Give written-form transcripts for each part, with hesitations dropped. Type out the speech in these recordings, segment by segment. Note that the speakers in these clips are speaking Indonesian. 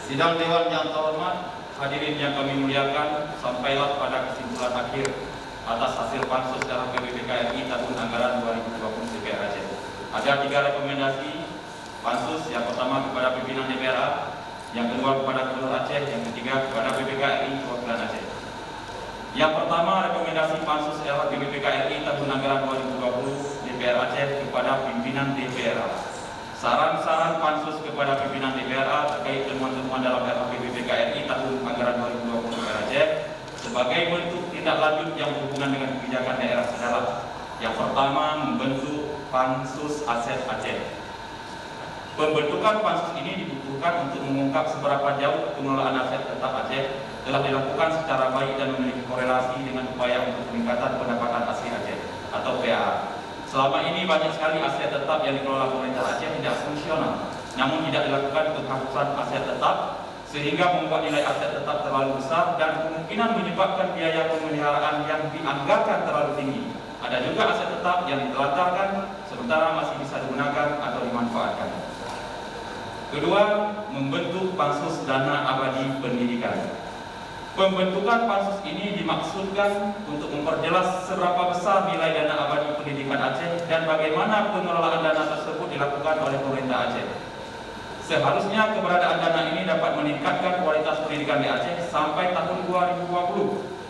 Sidang Dewan yang terhormat, hadirin yang kami muliakan, sampailah pada kesimpulan akhir atas hasil pansus RAPBPK RI tahun anggaran 2020 DPR Aceh. Ada 3 rekomendasi pansus, yang pertama kepada pimpinan DPR, yang kedua kepada Gubernur Aceh, yang ketiga kepada BPK RI perwakilan Aceh. Yang pertama, rekomendasi pansus RAPBPK RI tahun anggaran 2020 DPR Aceh kepada pimpinan DPR. Saran-saran pansus kepada pimpinan DPR terkait temuan-temuan dalam RAPBPK RI tahun anggaran 2020 DPR Aceh sebagai bentuk tindak lanjut yang berhubungan dengan kebijakan daerah adalah: yang pertama, membentuk Pansus Aset Aceh. Pembentukan pansus ini dibutuhkan untuk mengungkap seberapa jauh pengelolaan aset tetap Aceh telah dilakukan secara baik dan memiliki korelasi dengan upaya untuk peningkatan pendapatan asli Aceh atau PAA. Selama ini banyak sekali aset tetap yang dikelola pemerintah Aceh tidak fungsional, namun tidak dilakukan penghapusan aset tetap sehingga membuat nilai aset tetap terlalu besar dan kemungkinan menyebabkan biaya pemeliharaan yang dianggarkan terlalu tinggi. Ada juga aset tetap yang ditelantarkan sementara masih bisa digunakan atau dimanfaatkan. Kedua, membentuk Pansus Dana Abadi Pendidikan. Pembentukan pansus ini dimaksudkan untuk memperjelas seberapa besar nilai dana abadi pendidikan Aceh dan bagaimana pengelolaan dana tersebut dilakukan oleh pemerintah Aceh. Seharusnya keberadaan dana ini dapat meningkatkan kualitas pendidikan di Aceh sampai tahun 2020.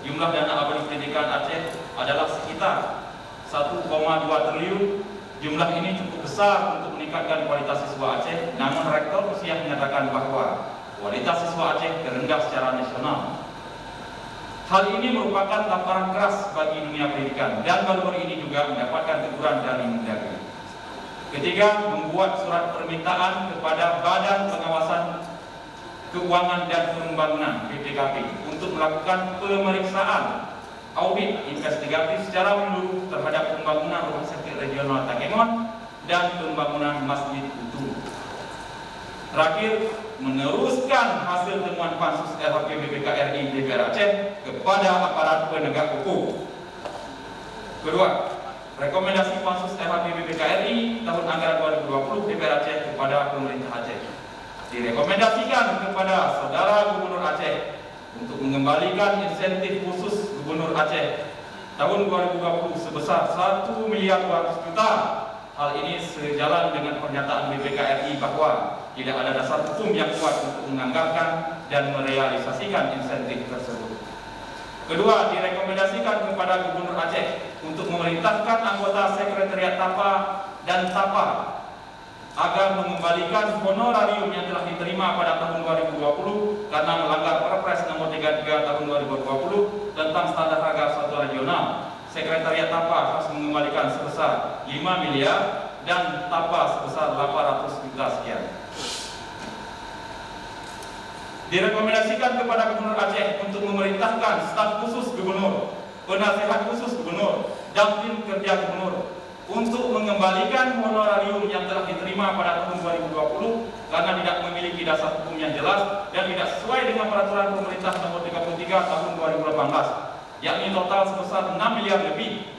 Jumlah dana abadi pendidikan Aceh adalah sekitar 1,2 triliun. Jumlah ini cukup besar untuk meningkatkan kualitas siswa Aceh, namun Rektor Usia menyatakan bahwa kualitas siswa Aceh terendah secara nasional. Hal ini merupakan tamparan keras bagi dunia pendidikan dan baru-baru ini juga mendapatkan teguran dari Mendagri. Ketiga, membuat surat permintaan kepada Badan Pengawasan Keuangan dan Pembangunan (BPKP) untuk melakukan pemeriksaan audit investigatif secara menyeluruh terhadap pembangunan Rumah Sakit Regional Takengon dan pembangunan Masjid Utuh. Terakhir, meneruskan hasil temuan pansus RAPBPK RI DPR Aceh kepada aparat penegak hukum. Kedua, rekomendasi pansus RAPBPK RI tahun anggaran 2020 DPR Aceh kepada pemerintah Aceh. Direkomendasikan kepada Saudara Gubernur Aceh untuk mengembalikan insentif khusus Gubernur Aceh tahun 2020 sebesar 1 miliar 200 juta. Hal ini sejalan dengan pernyataan BPK RI bahwa tidak ada dasar hukum yang kuat untuk menganggarkan dan merealisasikan insentif tersebut. Kedua, direkomendasikan kepada Gubernur Aceh untuk memerintahkan anggota Sekretariat TAPA dan TAPA agar mengembalikan honorarium yang telah diterima pada tahun 2020 karena melanggar Perpres nomor 33 tahun 2020 tentang standar harga satu regional. Sekretariat TAPA harus mengembalikan sebesar 5 miliar dan TAPA sebesar 800 juta sekian. Direkomendasikan kepada Gubernur Aceh untuk memerintahkan staf khusus gubernur, penasihat khusus gubernur, dan tim kerja gubernur untuk mengembalikan honorarium yang telah diterima pada tahun 2020 karena tidak memiliki dasar hukum yang jelas dan tidak sesuai dengan peraturan pemerintah nomor 33 tahun 2018. Yakni total sebesar 6 miliar lebih.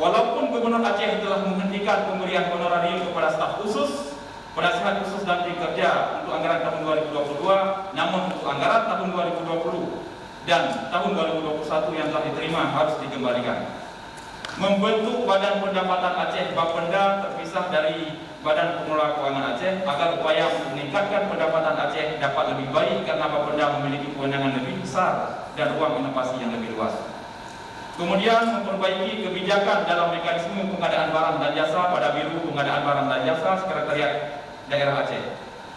Walaupun Gubernur Aceh telah menghentikan pemberian honorarium kepada staf khusus, penasihat khusus dan tim kerja untuk anggaran tahun 2022, namun untuk anggaran tahun 2020 dan tahun 2021 yang telah diterima harus dikembalikan. Membentuk Badan Pendapatan Aceh Bapenda terpisah dari Badan Pengelola Keuangan Aceh agar upaya untuk meningkatkan pendapatan Aceh dapat lebih baik karena Bapenda memiliki kewenangan lebih besar dan ruang inovasi yang lebih luas. Kemudian memperbaiki kebijakan dalam mekanisme pengadaan barang dan jasa pada Biro Pengadaan Barang dan Jasa Sekretariat Daerah Aceh.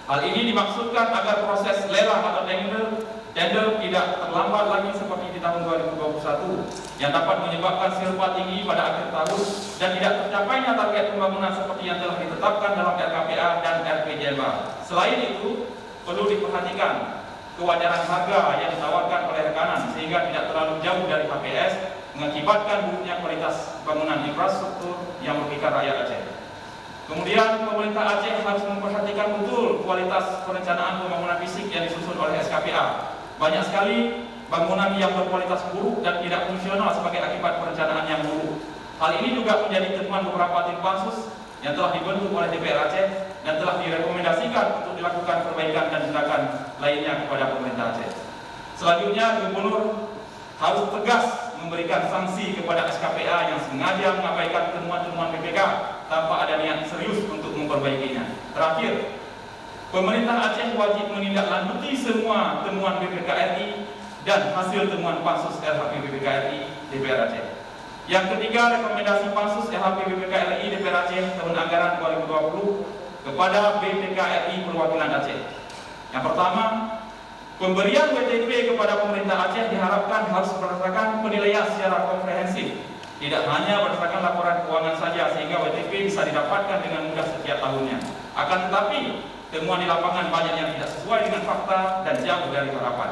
Hal ini dimaksudkan agar proses lelang atau tender tidak terlambat lagi seperti di tahun 2021 yang dapat menyebabkan silpa tinggi pada akhir tahun dan tidak tercapainya target pembangunan seperti yang telah ditetapkan dalam RKPA dan RPJMA. Selain itu, perlu diperhatikan kewajaran harga yang ditawarkan oleh rekanan sehingga tidak terlalu jauh dari HPS mengakibatkan buruknya kualitas bangunan infrastruktur yang merugikan rakyat Aceh. Kemudian pemerintah Aceh harus memperhatikan betul kualitas perencanaan pembangunan fisik yang disusun oleh SKPA. Banyak sekali bangunan yang berkualitas buruk dan tidak fungsional sebagai akibat perencanaan yang buruk. Hal ini juga menjadi temuan beberapa tim pansus yang telah dibentuk oleh DPR Aceh dan telah direkomendasikan untuk dilakukan perbaikan dan tindakan lainnya kepada pemerintah Aceh. Selanjutnya, Gubernur harus tegas memberikan sanksi kepada SKPA yang sengaja mengabaikan temuan-temuan BPK tanpa ada niat serius untuk memperbaikinya. Terakhir, pemerintah Aceh wajib menindaklanjuti semua temuan BPK RI dan hasil temuan Pansus LHP BPK RI DPR Aceh. Yang ketiga, rekomendasi Pansus LHP BPK RI DPR Aceh tahun anggaran 2020 kepada BPK RI Perwakilan Aceh. Yang pertama, pemberian WTP kepada pemerintah Aceh diharapkan harus berdasarkan penilaian secara komprehensif, tidak hanya berdasarkan laporan keuangan saja, sehingga WTP bisa didapatkan dengan mudah setiap tahunnya. Akan tetapi, temuan di lapangan banyak yang tidak sesuai dengan fakta dan jauh dari harapan.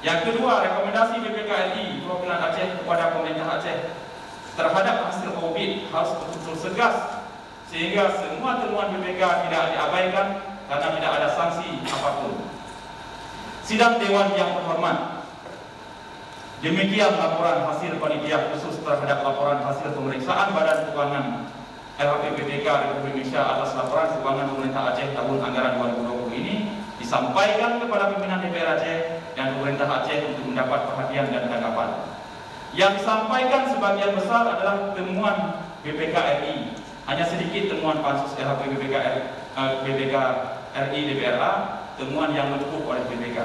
Yang kedua, rekomendasi BPK RI Perwakilan Aceh kepada pemerintah Aceh terhadap hasil audit harus betul-betul tegas, sehingga semua temuan BPK tidak diabaikan karena tidak ada sanksi apapun. Sidang Dewan yang terhormat, demikian laporan hasil panitia khusus terhadap laporan hasil pemeriksaan Badan Keuangan LHP BPK Republik Indonesia atas laporan keuangan pemerintah Aceh tahun anggaran 2020 ini disampaikan kepada pimpinan DPR Aceh dan pemerintah Aceh untuk mendapat perhatian dan tanggapan. Yang disampaikan sebagian besar adalah temuan BPK RI, hanya sedikit temuan Pansus LHP BPK RI DPRA, temuan yang mendukung oleh BPK.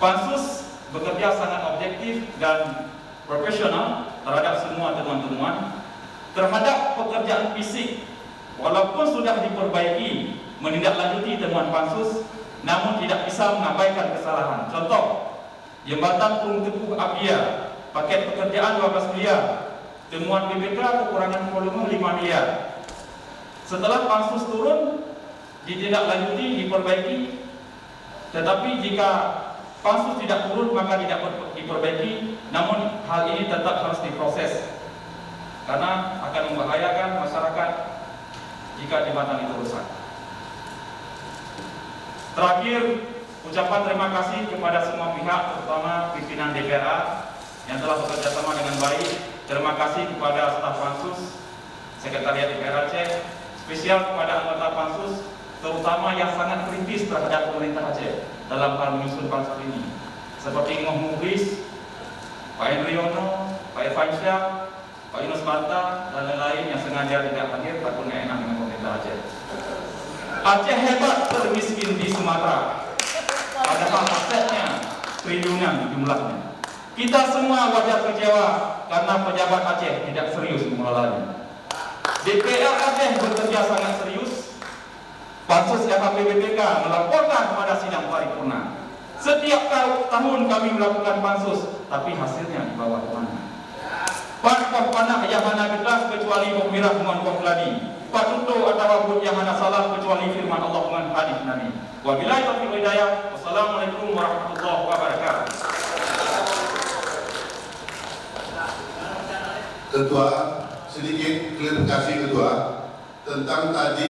Pansus bekerja sangat objektif dan profesional terhadap semua temuan-temuan. Terhadap pekerjaan fisik, walaupun sudah diperbaiki, menindaklanjuti temuan Pansus, namun tidak bisa mengabaikan kesalahan. Contoh, jembatan Turun Teguh Abia, paket pekerjaan 12 miliar, temuan BPK kekurangan volume 5 miliar. Setelah Pansus turun, ditindaklanjuti, diperbaiki, tetapi jika Pansus tidak turun maka tidak diperbaiki, namun hal ini tetap harus diproses karena akan membahayakan masyarakat jika jembatan itu rusak. Terakhir, ucapan terima kasih kepada semua pihak, terutama pimpinan DPRA yang telah bekerja sama dengan baik. Terima kasih kepada staf Pansus, Sekretariat DPR Aceh, spesial kepada anggota Pansus, terutama yang sangat kritis terhadap pemerintah Aceh dalam hal menyusun Pansus ini, seperti Ngoh Muhlis, Pak Hendriono, Pak Irfansyah, Pak Yunus Mata, dan lain-lain yang sengaja tidak hadir takutnya enak dengan pemerintah Aceh. Aceh hebat termiskin di Sumatera, padahal asetnya triliunan jumlahnya. Kita semua wajar kecewa karena pejabat Aceh tidak serius mengelolanya. DPR Aceh bekerja sangat serius. Pansus LHP BPK melaporkan kepada sidang paripurna. Setiap tahun kami melakukan pansus, tapi hasilnya di bawah mana? Pak panah yang hana gelas kecuali pemirah dengan kokladi. Pak tutu atau wabud yang hana salah kecuali firman Allah dengan hadis Nabi. Wabillahi taufiq wal hidayah. Wassalamualaikum warahmatullahi wabarakatuh. Ketua, sedikit klarifikasi Ketua tentang tadi